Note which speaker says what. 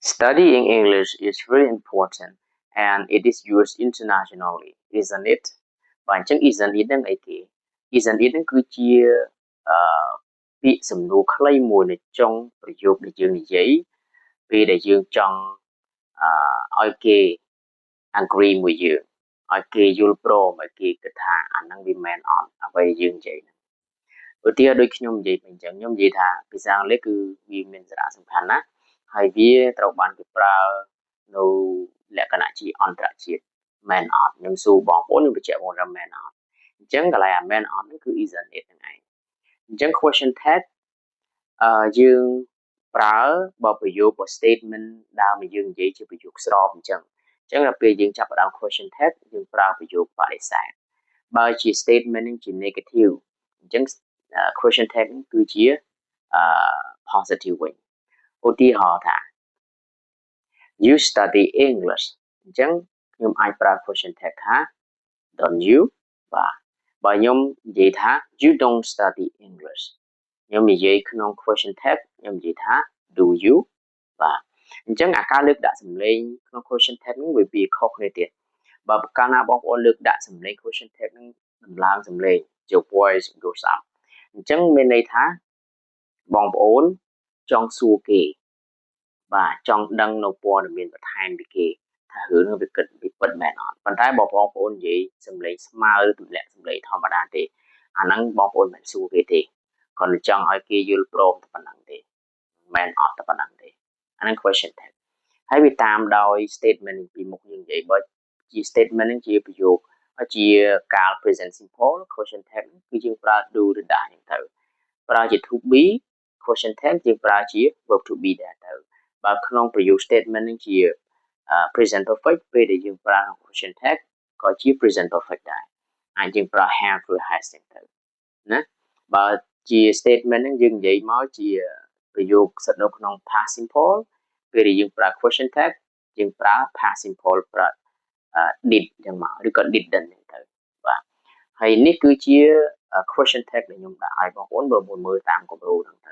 Speaker 1: Studying English is very important and it is used internationally, isn't it? Và chẳng isn't it ហ្នឹងអីគេ isn't it ហ្នឹងគឺជាពាក្យសំណួរខ្លីមួយនៅចុងប្រយោគដែលយើងនិយាយពេលដែលយើងចង់ឲ្យគេ agree មួយយើងឲ្យគេយល់ព្រមឲ្យគេគិតថាអាហ្នឹងវាមែនអត់អ្វីយើងនិយាយហ្នឹងឧទាហរណ៍ដូចខ្ញុំនិយាយអញ្ចឹងខ្ញុំនិយាយថាភាសាអង់គ្លេសគឺវាមានសារៈសំខាន់ណាស់ហើយវាត្រូវបានគេប្រើនៅលក្ខណៈជាអន្តរជាតិមែនអត់ខ្ញុំសួរបងប្អូនខ្ញុំបញ្ជាក់បងថាមែនអត់អញ្ចឹងកន្លែងអាមែនអត់នេះគឺ isn't it ហ្នឹងឯងអញ្ចឹង question tag យើងប្រើបើប្រយោគបើ statement ដើមយើងនិយាយជាប្រយោគស្របអញ្ចឹងដល់ពេលយើងចាប់ផ្ដើម question tag យើងប្រើប្រយោគបដិសេធបើជា statement នឹងជា negative អញ្ចឹង question tag នឹងគឺជា positive វិញឧទាហរណ៍ថា you study English អញ្ចឹងខ្ញុំអាចប្រើ question tag ថា don't you បាទបើខ្ញុំនិយាយថា you don't study English ខ្ញុំនិយាយក្នុង question tag ខ្ញុំនិយាយថា do you បាទអញ្ចឹងអាការលើកដាក់សំឡេងក្នុង question tag ហ្នឹងវាខុសគ្នាទៀតបើកាលណាបងប្អូនលើកដាក់សំឡេង question tag ហ្នឹងដំឡើងសំឡេង your voice goes up អញ្ចឹងមានន័យថាបងប្អូនចង់សួរគេបាទចង់ដឹងនៅព័ត៌មានបន្ថែមពីគេថារឿងហ្នឹងវាគិតពីពិតមែនអត់ប៉ុន្តែបងប្អូននិយាយសំឡេងស្មើឬទម្លាក់សំឡេងធម្មតាទេអាហ្នឹងបងប្អូនមិនសួរគេទេគាត់ចង់ឲ្យគេយល់ព្រមតែប៉ុណ្្នឹងទេមិនអត់តែប៉ុណ្្នឹងទេអាហ្នឹង question tag ហើយវាតាមដោយ statement ពីមុខយើងនិយាយបើជា statement ហ្នឹងជាប្រយោគជាកាល present simple question tag គឺយើងប្រើ do ឬ die ហ្នឹងទៅប្រើជា to be question tag យើងប្រើជា verb to be ដែរទៅបើក្នុងប្រយោគ statement ហ្នឹងជា present perfect ពេលដែលយើងប្រើ question tag ក៏ជា present perfect ដែរអាចយើងប្រើ have ឬ has ហ្នឹងទៅណាបើជា statement ហ្នឹងយើងនិយាយមកជាប្រយោគស្ថិតនៅក្នុង past simple ពេលដែលយើងប្រើ question tag យើងប្រើ past simple ប្រើ did ចឹងមកឬក៏ didn't ហ្នឹងទៅបាទហើយនេះគឺជា question tag ដែលខ្ញុំដាក់ឲ្យបងប្អូនមើលតាមគំរូហ្នឹងទៅ